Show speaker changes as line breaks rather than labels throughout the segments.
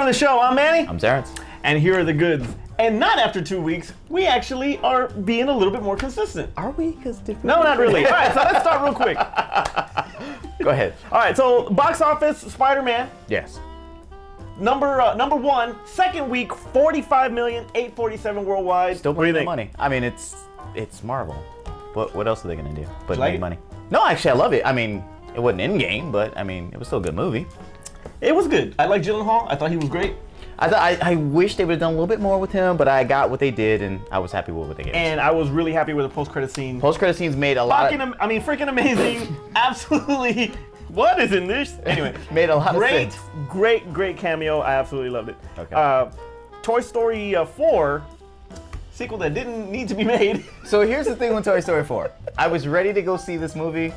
on the show. I'm Manny.
I'm Terrence.
And here are the goods. And not after 2 weeks, we actually are being a little bit more consistent.
Are we?
No, not really. All right, so let's start real quick.
Go ahead.
All right, so box office, Spider-Man.
Yes.
Number one, second week, 45,847 worldwide.
Still
What do you
making
think?
money. I mean, it's Marvel. What else are they gonna do but
like
make
it?
money? No, actually, I love it. I mean, it wasn't Endgame, but I mean, it was still a good movie.
It was good. I like Gyllenhaal. I thought he was great.
I wish they would have done a little bit more with him, but I got what they did, and I was happy with what they gave.
And I was really happy with the post-credit scene.
Post-credit scenes made a lot.
Freaking amazing. Absolutely. What is in this? Anyway,
made a lot of sense.
Great cameo. I absolutely loved it.
Okay.
Toy Story 4, sequel that didn't need to be made.
So here's the thing with Toy Story 4. I was ready to go see this movie.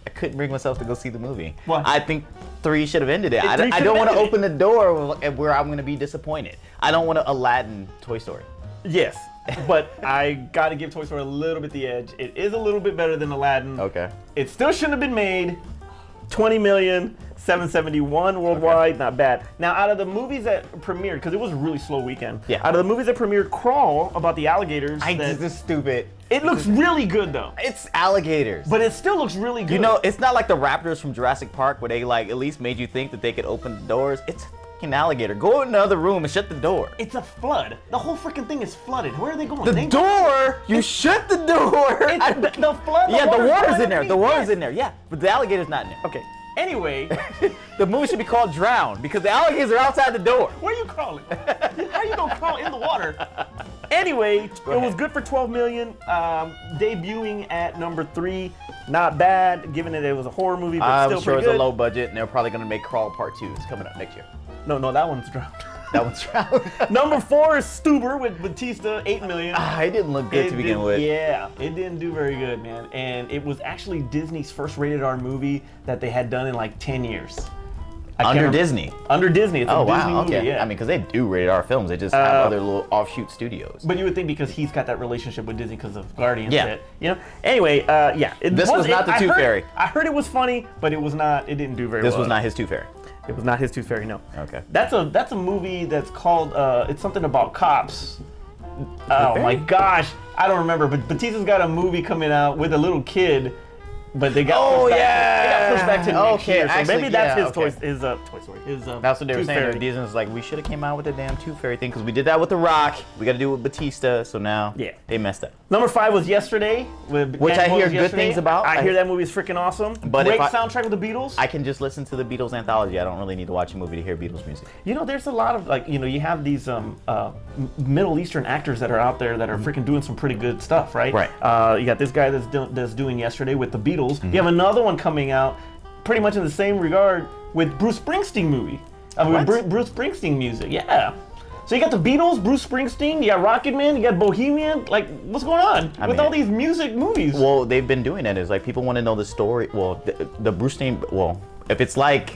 I couldn't bring myself to go see the movie.
Why?
I think 3 should have ended it. I
3
don't want to
ended it.
open the door where I'm going to be disappointed. I don't want to Aladdin Toy Story.
Yes, but I got to give Toy Story a little bit the edge. It is a little bit better than Aladdin.
Okay.
It still shouldn't have been made. 20,771 worldwide,
Okay.
not bad. Now, out of the movies that premiered, because it was a really slow weekend.
Yeah.
Out of the movies that premiered, Crawl, about the alligators.
This is stupid.
It looks really good though.
It's alligators.
But it still looks really good.
You know, it's not like the raptors from Jurassic Park where they like at least made you think that they could open the doors. It's a fucking alligator. Go in another room and shut the door.
it's a flood. The whole freaking thing is flooded. Where are they going?
The door? You shut the door.
The flood.
Yeah, the water's in there.
underneath.
The water's
Yes.
in there. Yeah, but the alligator's not in there.
Okay. Anyway,
The movie should be called Drown because the alligators are outside the door.
where are you crawling? How you gonna crawl in the water? Anyway, it was good for 12 million. Debuting at number 3, not bad, given that it was a horror movie, but
I'm
still
sure
pretty
it's
good.
a low budget, and they're probably gonna make Crawl Part 2. It's coming up next year.
No, that one's dropped.
That one's Drown.
Number 4 is Stuber with Batista, 8 million.
It didn't look good to begin with.
Yeah, it didn't do very good, man. And it was actually Disney's first rated R movie that they had done in like 10 years. I can't
Under
remember-
Disney.
Under Disney. It's a
Oh
Disney
wow.
movie,
Okay.
yeah.
I mean, because they do rated R films. They just have other little offshoot studios.
But you would think because he's got that relationship with Disney because of Guardians.
Yeah.
That, you know. Anyway, yeah.
This was not the Tooth Fairy.
I heard it was funny, but it was not. It didn't do very
This
well.
was not his Tooth Fairy.
It was not his Tooth Fairy. No.
Okay.
That's a movie that's called. It's something about cops. Oh
Fairy?
my gosh, I don't remember. But Batista's got a movie coming out with a little kid. But they got pushed back. They got pushed back to next year. So
actually,
maybe that's
yeah,
his
okay.
Toy Story. His
That's what they were
Tooth
saying.
Fairy.
Disney was like, we should have came out with the damn Tooth Fairy thing because we did that with The Rock. We got to do it with Batista. So now they messed up.
Number 5 was Yesterday,
Which I hear good things about.
I hear that movie is freaking awesome.
But
Great
if
soundtrack with the Beatles.
I can just listen to the Beatles anthology. I don't really need to watch a movie to hear Beatles music.
You know, there's a lot of you have these Middle Eastern actors that are out there that are freaking doing some pretty good stuff, right?
Right.
You got this guy that's doing Yesterday with the Beatles. You have another one coming out, pretty much in the same regard with Bruce Springsteen movie. With Bruce Springsteen music, yeah. So you got the Beatles, Bruce Springsteen, you got Rocket Man, you got Bohemian. Like, what's going on with all these music movies?
Well, they've been doing that. It's like people want to know the story. Well, the Bruce Springsteen. Well, if it's like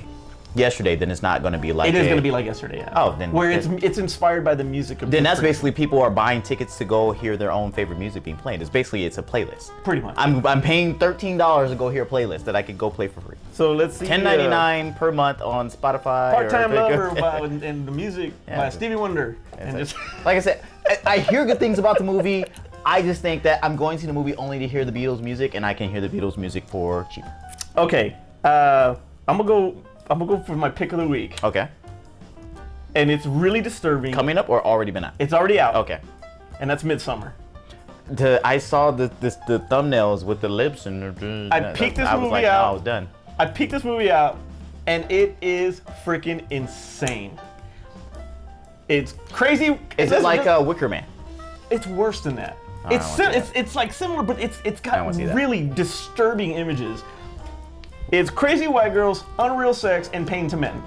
Yesterday, then it's not going to be like.
It is going to be like Yesterday, yeah.
Oh, then
where it's inspired by the music of.
Then
Bruce
that's
Springsteen.
basically people are buying tickets to go hear their own favorite music being played. It's a playlist.
Pretty much.
I'm paying $13 to go hear a playlist that I could go play for free.
So let's see.
$10.99 per month on Spotify.
Part-Time Lover and the music by Stevie Wonder. And
like,
just
like I said, I hear good things about the movie. I just think that I'm going to the movie only to hear the Beatles music, and I can hear the Beatles music for cheaper.
okay, I'm gonna go for my pick of the week,
Okay.
and it's really disturbing.
Coming up or already been out?
It's already out.
Okay.
And that's Midsummer.
I saw the thumbnails with the lips and
I peeked this
I was
movie
like,
out.
No, I was done.
I peeked this movie out, and it is freaking insane. It's crazy.
Is it like Wicker Man?
It's worse than that.
I don't wanna see that.
It's like similar, but it's
I
got
wanna see that.
really disturbing images. It's crazy white girls, unreal sex, and pain to men.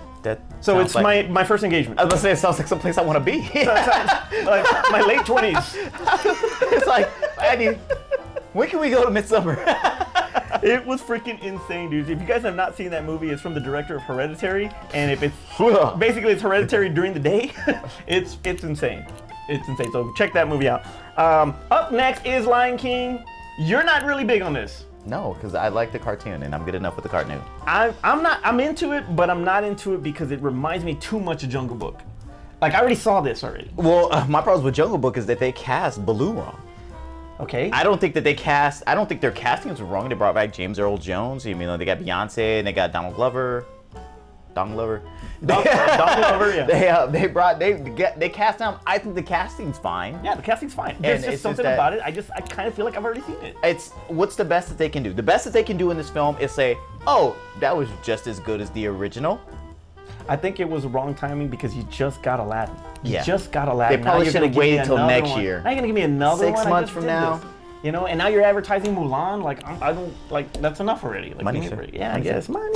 So it's
like,
my first engagement.
I was gonna say it sounds like someplace I want to be.
Like my late 20s.
It's like, Andy, when can we go to Midsummer?
It was freaking insane, dudes. If you guys have not seen that movie, it's from the director of Hereditary, and if it's basically it's Hereditary during the day, it's insane. It's insane. So check that movie out. Up next is Lion King. You're not really big on this.
No, because I like the cartoon and I'm good enough with the cartoon.
I'm into it, but I'm not into it because it reminds me too much of Jungle Book. Like I already saw this already.
Well, my problem with Jungle Book is that they cast Baloo wrong.
Okay.
I don't think their castings were wrong. They brought back James Earl Jones. You mean, they got Beyonce and they got Donald Glover. Donald Glover, yeah. They cast him. I think the casting's fine.
Yeah, the casting's fine. There's just something about it. I kind of feel like I've already seen it.
It's what's the best that they can do? The best that they can do in this film is say, "Oh, that was just as good as the original."
I think it was wrong timing because you just got Aladdin.
Yeah.
They
probably should have waited till next year.
Now you're gonna give me another
6 months from now.
You know, and now you're advertising Mulan. Like I don't like that's enough already. Like,
money, sir.
Yeah,
Money,
I guess money.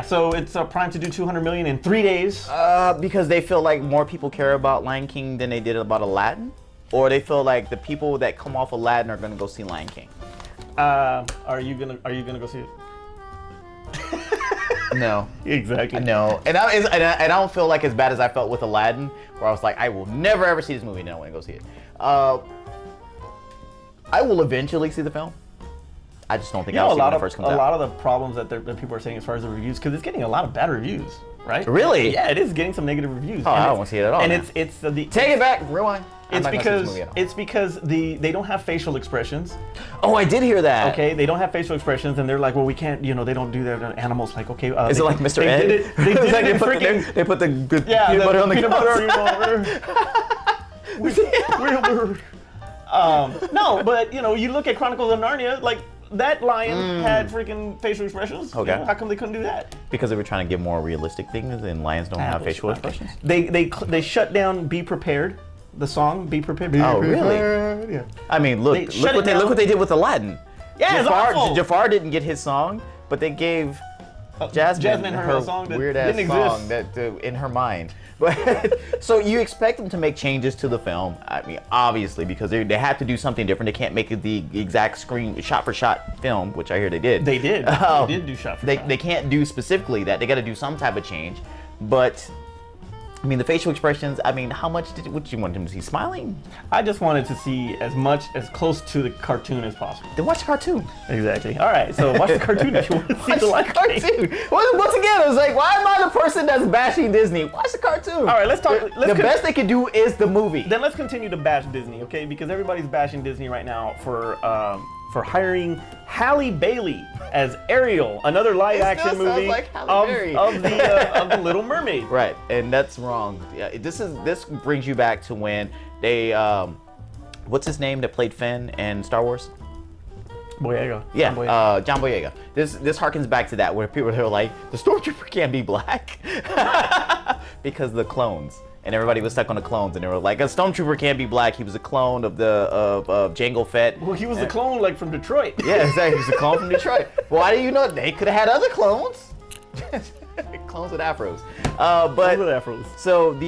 So it's primed to do 200 million in 3 days.
Because they feel like more people care about Lion King than they did about Aladdin, or they feel like the people that come off Aladdin are gonna go see Lion King.
Are you gonna go see it?
No.
Exactly.
No. And I don't feel like as bad as I felt with Aladdin, where I was like, I will never ever see this movie and I don't want to go see it. I will eventually see the film. I just don't think I'll see it when it first comes out.
A lot of the problems that people are saying as far as the reviews, because it's getting a lot of bad reviews, right?
Really?
Yeah, it is getting some negative reviews.
Oh, I don't want to see it at all.
And
man.
it's the
take it back, rewind.
It's because they don't have facial expressions.
Oh, I did hear that.
Okay, they don't have facial expressions, and they're like, well, we can't, they don't do that on animals. Like, okay,
is it like Mr. Ed? They put the peanut butter on the peanut butter.
No, but you look at Chronicles of Narnia, like that lion had freaking facial expressions.
Okay.
How come they couldn't do that?
Because they were trying to give more realistic things, and lions don't have facial expressions.
They shut down "Be Prepared." The song "Be Prepared."
Really?
Yeah.
I mean, look what they did with Aladdin.
Yeah, it's awful.
Jafar didn't get his song, but they gave Jasmine her
song that
weird ass song that in her mind. But so you expect them to make changes to the film? I mean, obviously, because they have to do something different. They can't make it the exact shot for shot film, which I hear they did.
They did. They did do shot for shot.
They can't do specifically that. They got to do some type of change, but. I mean, the facial expressions, I mean, what did you want him to see? Smiling?
I just wanted to see as close to the cartoon as possible.
Then watch the cartoon.
Exactly. All right, so watch the cartoon if you want to see the
cartoon. Once again, it was like, why am I the person that's bashing Disney? Watch the cartoon. All
right, let's talk.
The best they can do is the movie.
Then let's continue to bash Disney, okay? Because everybody's bashing Disney right now for hiring Halle Bailey as Ariel, another live-action movie
like
of the Little Mermaid.
Right, and that's wrong. Yeah, this brings you back to when they, what's his name that played Finn in Star Wars?
Boyega.
Yeah, John Boyega. This harkens back to that where people are like, the Stormtrooper can't be black because of the clones. And everybody was stuck on the clones, and they were like, "A stormtrooper can't be black. He was a clone of Jango Fett."
Well, he was a clone, like from Detroit.
Yeah, exactly. He was a clone from Detroit. Why do you know they could have had other clones? Clones with afros.
Clones with afros.
So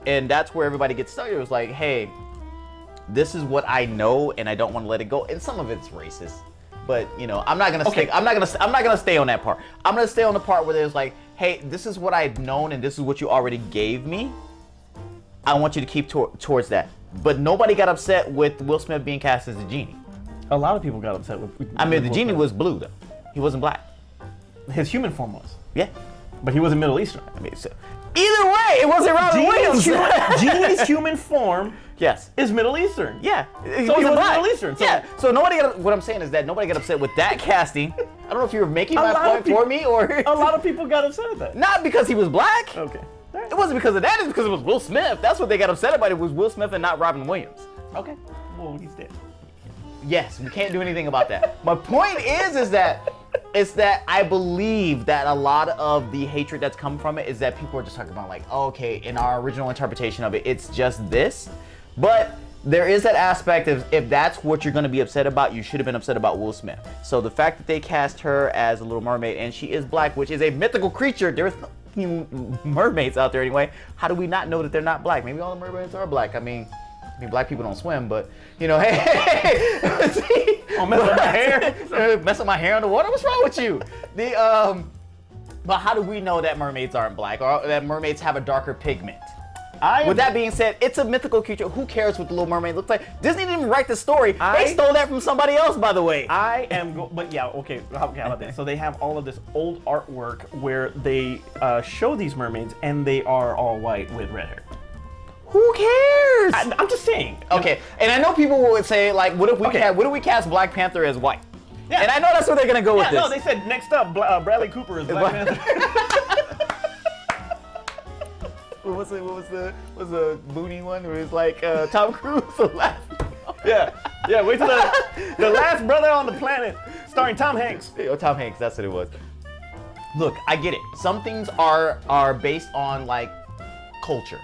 and that's where everybody gets stuck. It was like, hey, this is what I know, and I don't want to let it go. And some of it's racist, but I'm not gonna stay on that part. I'm gonna stay on the part where there's like, hey, this is what I've known and this is what you already gave me. I want you to keep towards that. But nobody got upset with Will Smith being cast as the genie.
A lot of people got upset with
the genie was blue though. He wasn't black.
His human form was.
Yeah.
But he wasn't Middle Eastern.
I mean, so, either way, it wasn't Robin Williams.
Genie's human form is Middle Eastern.
Yeah.
So he was Middle Eastern. So.
Yeah. So what I'm saying is that nobody got upset with that casting. I don't know if you were making my point for me or...
A lot of people got upset at that.
Not because he was black.
Okay. Right.
It wasn't because of that. It's because it was Will Smith. That's what they got upset about. It was Will Smith and not Robin Williams.
Okay. Well, he's dead.
Yes, we can't do anything about that. My point is that I believe that a lot of the hatred that's come from it is that people are just talking about like, oh, okay, in our original interpretation of it, it's just this. But there is that aspect of if that's what you're going to be upset about, you should have been upset about Will Smith. So the fact that they cast her as a Little Mermaid and she is black, which is a mythical creature, there's no mermaids out there anyway. How do we not know that they're not black? Maybe all the mermaids are black. I mean, black people don't swim, but hey,
oh, mess up my hair,
mess up my hair in the water. What's wrong with you? But how do we know that mermaids aren't black or that mermaids have a darker pigment? With that being said, it's a mythical creature. Who cares what the Little Mermaid looks like? Disney didn't even write the story. They stole that from somebody else, by the way.
But yeah, okay. How about this? So they have all of this old artwork where they show these mermaids, and they are all white with red hair.
Who cares?
I'm just saying.
Okay, and I know people would say like, what if we cast Black Panther as white? Yeah. And I know that's where they're gonna go with this.
No, they said next up, Bradley Cooper is Black Panther.
What was the Mooney one where it's like Tom Cruise the last?
Yeah. Wait till the last brother on the planet, starring Tom Hanks.
Oh, Tom Hanks, that's what it was. Look, I get it. Some things are based on like culture.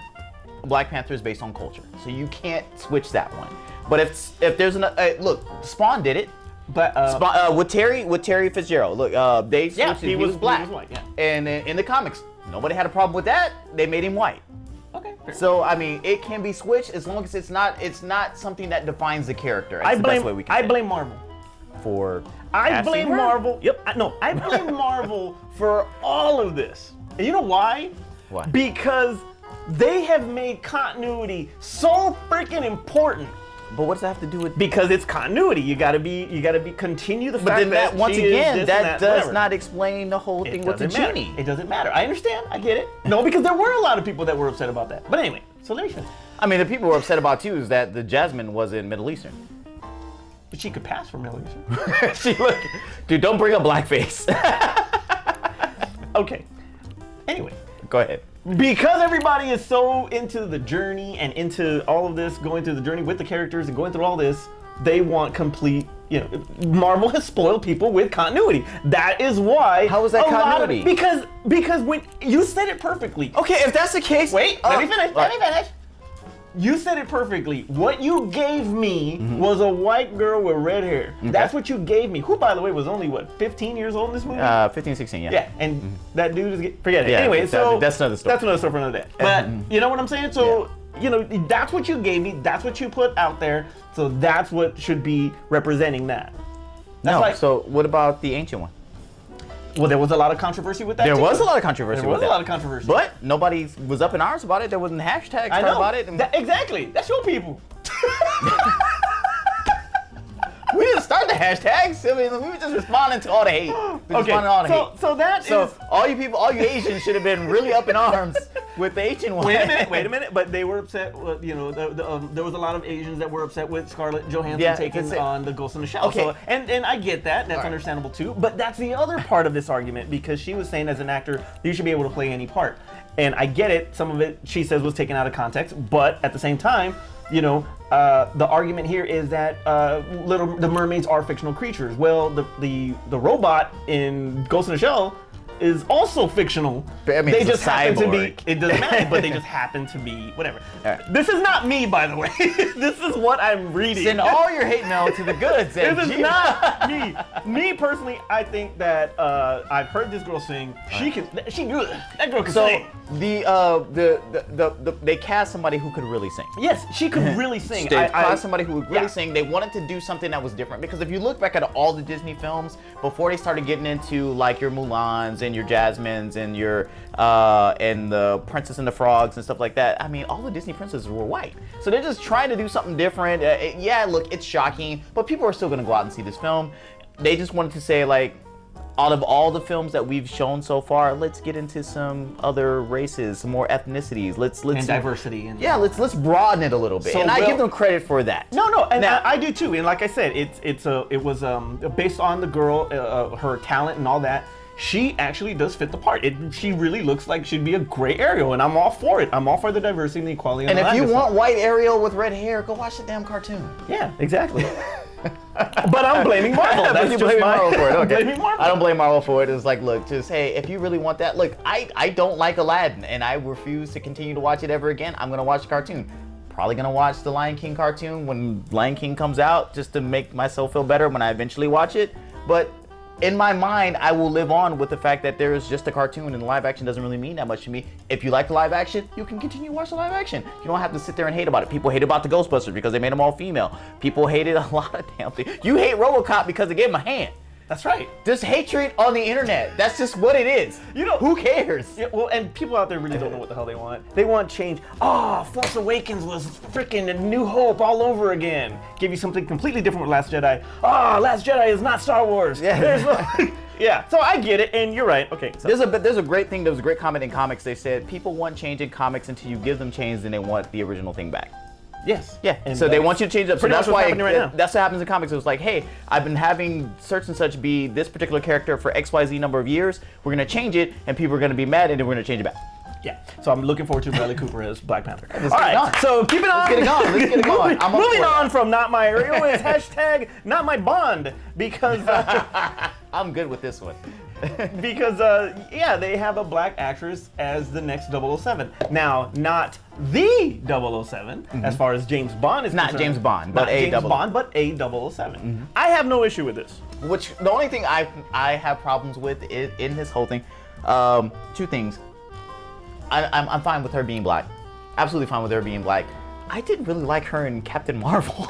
Black Panther is based on culture, so you can't switch that one. But if there's look, Spawn did it. But with Terry Fitzgerald, look, they switched he was black. He was white, yeah. And in the comics, nobody had a problem with that. They made him white.
Okay. Fair.
So I mean, it can be switched as long as it's not something that defines the character. I
blame Marvel. I blame Marvel. Yep. I blame Marvel for all of this. And you know why?
Why?
Because they have made continuity so freaking important.
But what does that have to do with?
Because it's continuity. You gotta continue the fact that.
But then that once again, that does
whatever.
not explain the whole thing with the genie.
It doesn't matter. I understand. I get it. No, because there were a lot of people that were upset about that. But anyway, so let me finish.
I mean, the people were upset about too is that the Jasmine wasn't Middle Eastern.
But she could pass for Middle Eastern.
Dude, don't bring up blackface.
Okay. Anyway.
Go ahead.
Because everybody is so into the journey and into all of this, going through the journey with the characters and going through all this, they want complete, Marvel has spoiled people with continuity. That is why.
How is that continuity?
Because when you said it perfectly.
Okay, if that's the case.
Wait, let me finish. You said it perfectly. What you gave me was a white girl with red hair. Okay. That's what you gave me. Who, by the way, was only, 15 years old in this movie?
15, 16, yeah.
Yeah, and that dude is, forget it.
Yeah,
anyway, so
that's another story.
That's another story for another day. But you know what I'm saying? So, that's what you gave me. That's what you put out there. So that's what should be representing that.
So what about the ancient one?
Well, there was a lot of controversy with that.
There was a lot of controversy.
But
nobody was up in arms about it. There wasn't hashtags about it.
Exactly. That's your people.
We didn't start the hashtags. I mean, we were just responding to all the hate. So all you people, all you Asians should have been really up in arms with the Asian one.
Wait a minute. But they were upset. There was a lot of Asians that were upset with Scarlett Johansson taking on the Ghost in the Shell.
Okay.
So, and I get that. That's understandable too. But that's the other part of this argument, because she was saying as an actor, you should be able to play any part. And I get it. Some of it, she says, was taken out of context. But at the same time, the argument here is that the mermaids are fictional creatures. Well, the robot in Ghost in the Shell is also fictional.
I mean,
they just happen to be.
cyborg.
It doesn't matter, but they just happen to be whatever.
Right.
This is not me, by the way. This is what I'm reading.
Send all your hate mail to the goods.
This is not me. Me personally, I think that I've heard this girl sing. She good. That girl can sing.
They cast somebody who could really sing.
Yes, she could really sing.
They cast somebody who would really sing. They wanted to do something that was different, because if you look back at all the Disney films before they started getting into like your Mulans and your Jasmines and your and the Princess and the Frogs and stuff like that, I mean, all the Disney princesses were white. So they're just trying to do something different. Look, it's shocking, but people are still going to go out and see this film. They just wanted to say, like, out of all the films that we've shown so far, let's get into some other races, some more ethnicities. Let's
and diversity.
Let's broaden it a little bit. I give them credit for that.
No, and I do too. And like I said, it was based on the girl, her talent and all that. She actually does fit the part. She really looks like she'd be a great Ariel, and I'm all for it. I'm all for the diversity and the equality.
And if you want white Ariel with red hair, go watch the damn cartoon.
Yeah, exactly. But I'm blaming Marvel. That's just
Marvel for it. Okay.
Blaming Marvel.
I don't blame Marvel for it. It's like, look, just hey, if you really want that, look, I don't like Aladdin, and I refuse to continue to watch it ever again. I'm gonna watch the cartoon. Probably gonna watch the Lion King cartoon when Lion King comes out, just to make myself feel better when I eventually watch it. But in my mind, I will live on with the fact that there is just a cartoon and live action doesn't really mean that much to me. If you like the live action, you can continue to watch the live action. You don't have to sit there and hate about it. People hate about the Ghostbusters because they made them all female. People hated a lot of damn things. You hate RoboCop because they gave him a hand.
That's right.
There's hatred on the internet. That's just what it is.
You know,
who cares?
Yeah, well, and people out there really don't know what the hell they want. They want change. Oh, Force Awakens was freaking A New Hope all over again. Give you something completely different with Last Jedi. Oh, Last Jedi is not Star Wars.
Yeah.
There's no, yeah. So I get it, and you're right. Okay. So.
There's a great thing. There was a great comment in comics. They said people want change in comics until you give them change, then they want the original thing back.
Yes.
Yeah. And so they want you to change it up. So that's why that's what happens in comics. It was like, hey, I've been having such and such be this particular character for XYZ number of years. We're gonna change it, and people are gonna be mad, and then we're gonna change it back.
Yeah. So I'm looking forward to Bradley Cooper as Black Panther.
All right. So keep it on. Let's get it going. Let's get it going.
Moving on from not my Ariel is hashtag not my Bond because
I'm good with this one.
Because yeah, they have a black actress as the next 007. Now, not the 007 as far as James Bond is concerned.
Not James Bond, but
not James Bond, but a 007. I have no issue with this.
Which the only thing I have problems with in this whole thing, two things. I'm fine with her being black, absolutely fine with her being black. I didn't really like her in Captain Marvel.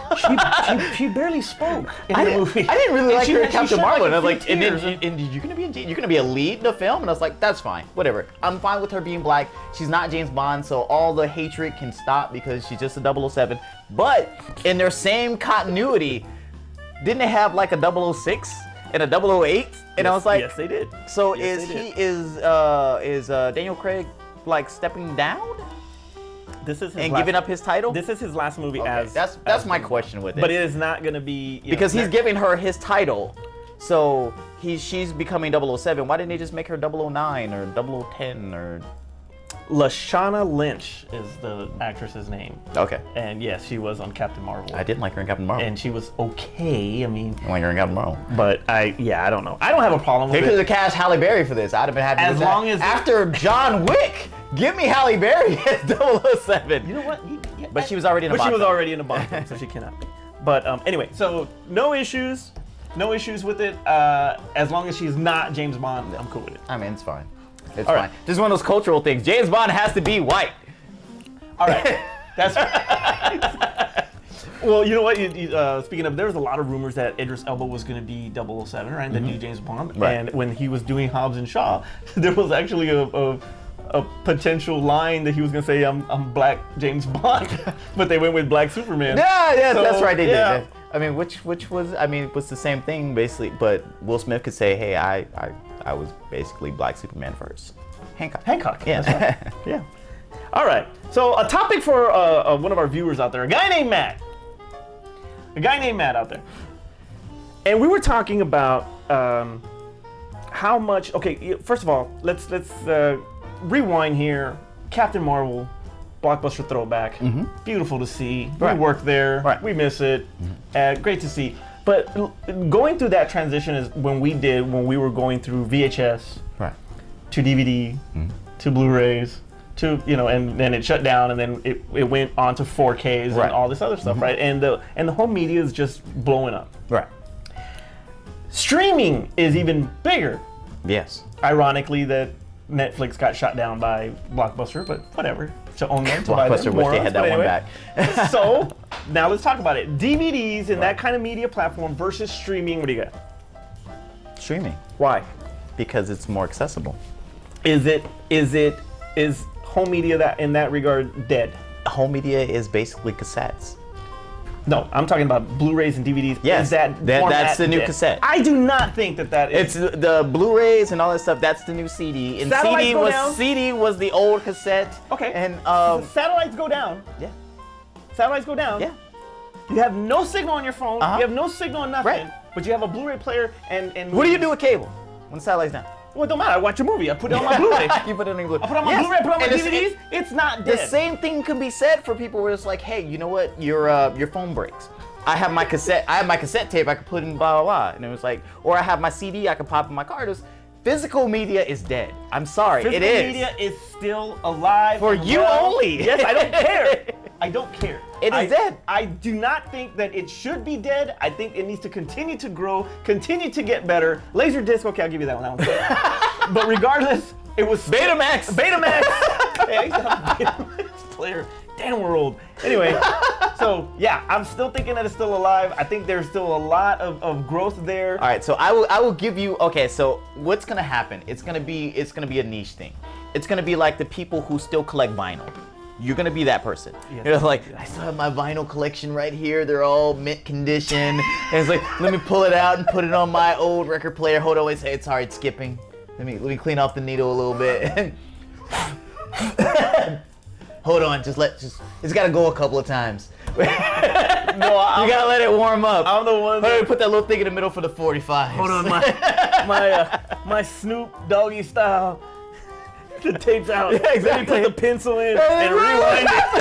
she barely spoke in the movie.
I didn't really like her in Captain Marvel. And I was like, and you're gonna be a lead in the film, and I was like, that's fine, whatever. I'm fine with her being black. She's not James Bond, so all the hatred can stop because she's just a 007. But in their same continuity, didn't they have like a 006 and a 008? And I was like,
yes, they did.
So is Daniel Craig like stepping down?
This is his
and giving up his title?
This is his last movie
as that's my question with it.
But it is not going to be
because he's giving her his title, so she's becoming 007. Why didn't they just make her 009 or 010 or?
Lashana Lynch is the actress's name.
Okay.
And yes, she was on Captain Marvel.
I didn't like her in Captain Marvel.
And she was okay. I mean,
I like her in Captain Marvel.
But I don't know. I don't have a problem with it.
They could have cast Halle Berry for this. I'd have been happy with that. As long as after John Wick, give me Halle Berry as 007.
You know what?
But she was already in a Bond film.
She was already in a Bond film, so she cannot be. But anyway, so no issues with it. As long as she's not James Bond, I'm cool with it.
I mean, it's fine. It's fine. Right. This is one of those cultural things. James Bond has to be white.
All right. That's well, you know what? Speaking of, there was a lot of rumors that Idris Elba was going to be 007, right? The new James Bond. Right. And when he was doing Hobbs and Shaw, there was actually a potential line that he was going to say, I'm Black James Bond. But they went with Black Superman.
Yeah, so, that's right. They did. I mean, which was, was the same thing, basically. But Will Smith could say, hey, I was basically Black Superman first.
Hancock. Yeah. That's right. Yeah. All right. So a topic for one of our viewers out there, a guy named Matt out there. And we were talking about how much, okay, first of all, let's rewind here. Captain Marvel, blockbuster throwback. Beautiful to see. Right. We worked there. Right. We miss it. Great to see. But going through that transition is when we were going through VHS to DVD to Blu-rays to, and then it shut down and then it went on to 4Ks and all this other stuff, right? And the whole media is just blowing up. Right. Streaming is even bigger.
Yes.
Ironically, that Netflix got shot down by Blockbuster, but whatever. To own them, to buy them.
Blockbuster wish they had that one back.
So now let's talk about it. DVDs and that kind of media platform versus streaming. What do you got?
Streaming.
Why?
Because it's more accessible.
Is home media that in that regard dead?
Home media is basically cassettes.
No, I'm talking about Blu-rays and DVDs.
Yes, that's the new cassette.
I do not think that is.
It's the Blu-rays and all that stuff. That's the new CD. And CD was the old cassette.
Okay.
And
satellites go down.
Yeah.
Satellites go down.
Yeah.
You have no signal on your phone. You have no signal on nothing. Right. But you have a Blu-ray player and.
What do you do with cable when the satellite's down?
Well, it don't matter. I watch a movie. I put it on my Blu-ray.
You put it on your Blu-ray.
I put it on my Blu-ray. I put it on my DVDs. It's not dead.
The same thing can be said for people where it's like, hey, you know what? Your phone breaks. I have my cassette tape. I can put in blah blah blah, and it was like, or I have my CD. I can pop in my car. Physical media is dead. I'm sorry, it is.
Physical media is still alive
for you only.
Yes, I don't care. I don't care.
It is dead.
I do not think that it should be dead. I think it needs to continue to grow, continue to get better. Laserdisc, okay, I'll give you that one. But regardless, it was
Betamax.
Hey, I used to have a Betamax player. Damn, we're old. Anyway, So yeah, I'm still thinking that it's still alive. I think there's still a lot of growth there.
All right, so I will give you. Okay, so what's gonna happen? It's gonna be a niche thing. It's gonna be like the people who still collect vinyl. You're gonna be that person.
Yes,
You're like, I still have my vinyl collection right here. They're all mint condition. And it's like, let me pull it out and put it on my old record player. Hold on, wait, say sorry, it's skipping. Let me clean off the needle a little bit. Hold on, it's gotta go a couple of times.
No,
You gotta let it warm up.
I'm the one
Let me
that,
put that little thing in the middle for the 45.
hold on, my Snoop Doggy style. The tape's out.
Yeah, exactly.
Then he put the pencil in and rewind it.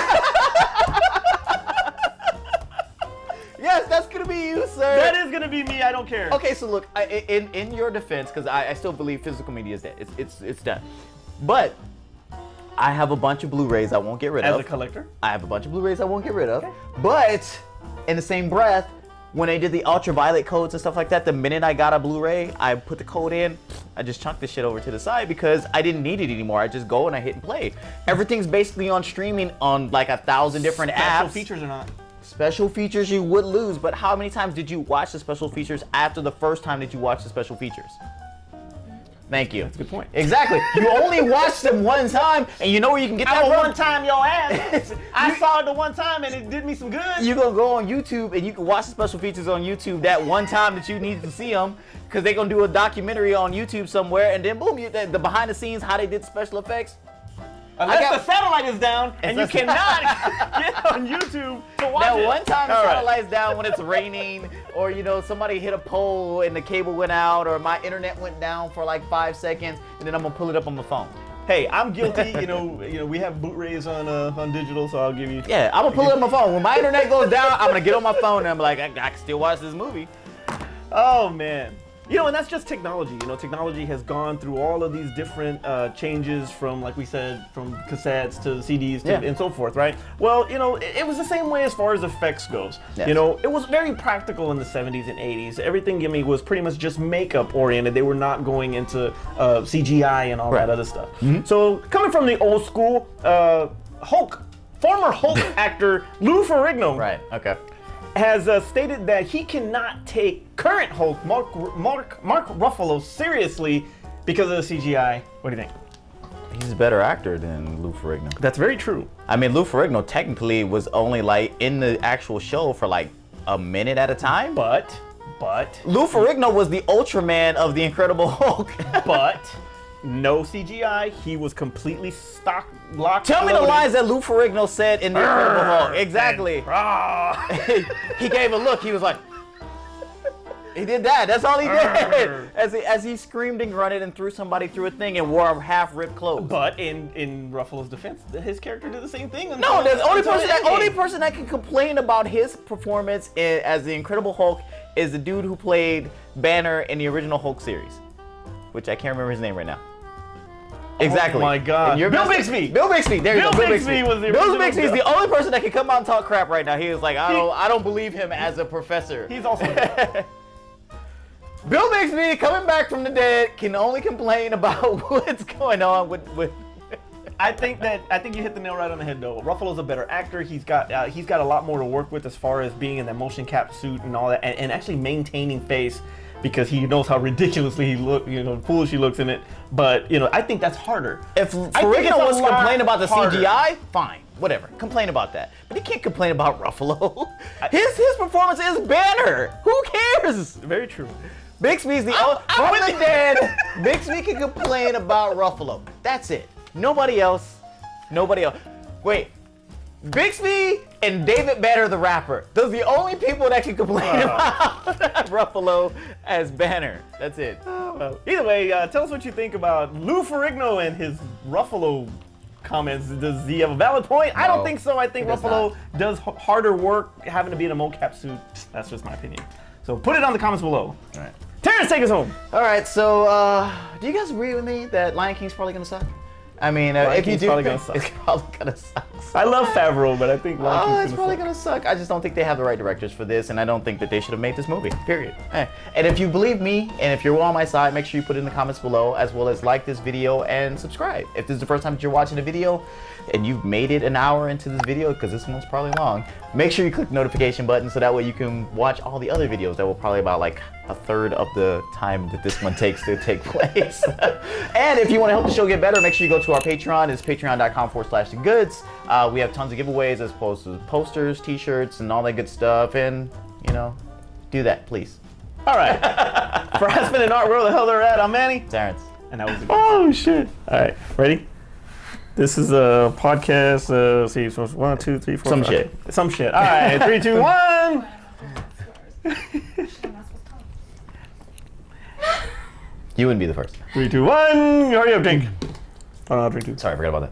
Yes, that's gonna be you, sir.
That is gonna be me. I don't care.
Okay, so look, in your defense, because I still believe physical media is dead. It's done. But I have a bunch of Blu-rays I won't get rid of.
As a collector.
I have a bunch of Blu-rays I won't get rid of. Okay. But in the same breath, when they did the ultraviolet codes and stuff like that, the minute I got a Blu-ray, I put the code in, I just chunked the shit over to the side because I didn't need it anymore. I just go and I hit and play. Everything's basically on streaming on like 1,000 different apps.
Special features or not?
Special features you would lose, but how many times did you watch the special features after the first time that you watched the special features? Thank you.
That's a good point.
Exactly. You only watched them one time, and you know where you can get that
I'm a
from?
one-time your ass. I saw it the one time and it did me some good.
You gonna go on YouTube and you can watch the special features on YouTube that one time that you needed to see them, because they're gonna do a documentary on YouTube somewhere, and then boom, the behind the scenes how they did special effects.
Unless the satellite is down and you cannot get on YouTube to watch
That
it.
one time the
All right.
satellite's down when it's raining, or somebody hit a pole and the cable went out, or my internet went down for like 5 seconds, and then I'm gonna pull it up on my phone.
Hey, I'm guilty. We have Blu-rays on digital, so I'll give you.
Yeah, I'm gonna pull it up on my phone. When my internet goes down, I'm gonna get on my phone and I'm like, I can still watch this movie.
Oh man. And that's just technology. Technology has gone through all of these different changes from, like we said, from cassettes to CDs and so forth, right? Well, it was the same way as far as effects goes.
Yes.
It was very practical in the 70s and 80s. Everything, was pretty much just makeup oriented. They were not going into CGI and all that other stuff. Mm-hmm. So coming from the old school, former Hulk actor Lou Ferrigno.
Right, okay.
Has stated that he cannot take current Hulk, Mark Ruffalo, seriously because of the CGI. What do you think?
He's a better actor than Lou Ferrigno.
That's very true.
I mean, Lou Ferrigno technically was only like in the actual show for like a minute at a time.
But
Lou Ferrigno was the Ultraman of the Incredible Hulk.
But no CGI. He was completely locked.
Tell me the lines that Lou Ferrigno said in the Incredible Hulk. Exactly. He gave a look. He was like, he did that. That's all he did. As he screamed and grunted and threw somebody through a thing and wore half-ripped clothes.
But in Ruffalo's defense, his character did the same thing.
No, the only person that can complain about his performance as the Incredible Hulk is the dude who played Banner in the original Hulk series, which I can't remember his name right now. Exactly.
Oh my God.
Bill Bixby. Bill Bixby. There you go.
Bill Bixby was the
Bill
original
Bixby is
Bill.
the only person that can come out and talk crap right now. He was like, I don't believe him as a professor.
He's also
Bill Bixby, coming back from the dead, can only complain about what's going on with.
I think you hit the nail right on the head, though. Ruffalo's a better actor. He's got a lot more to work with as far as being in that motion cap suit and all that, and actually maintaining face, because he knows how ridiculously foolish he looks in it. But I think that's harder.
If Ferrigno wants to complain about the CGI, fine, whatever, complain about that. But he can't complain about Ruffalo. His performance is Banner. Who cares?
Very true.
Bixby's the from the dead. Bixby can complain about Ruffalo. That's it. Nobody else. Wait. Bixby and David Banner the rapper. Those are the only people that can complain about Ruffalo as Banner. That's it.
Well, either way, tell us what you think about Lou Ferrigno and his Ruffalo comments. Does he have a valid point? No, I don't think so. I think Ruffalo does harder work having to be in a mocap suit. That's just my opinion. So put it on the comments below.
All right.
Terrence, take us home.
All right. So, do you guys agree with me that Lion King's probably gonna suck? I mean, if you do, it's probably gonna suck.
I love Favreau, but I think Lion King's
it's probably gonna suck. I just don't think they have the right directors for this, and I don't think that they should have made this movie. Period. And if you believe me, and if you're on my side, make sure you put it in the comments below, as well as like this video and subscribe. If this is the first time that you're watching the video, and you've made it an hour into this video, because this one's probably long, make sure you click the notification button so that way you can watch all the other videos that will probably about like a third of the time that this one takes to take place. And if you want to help the show get better, make sure you go to our Patreon. It's patreon.com/thegoods. We have tons of giveaways as opposed to posters, t-shirts, and all that good stuff. And, you know, do that, please.
All right. For Aspen and Art, where the hell they're at, I'm Manny.
Terrence.
And that was oh, shit. All right. Ready? This is a podcast. Let's see, so 1, 2, 3, 4.
Some
5.
shit.
Some shit. All right. 3, 2, 1.
You wouldn't be the first.
3, 2, 1. Hurry up, drink. Oh, no, I'll drink too.
Sorry, I forgot about that.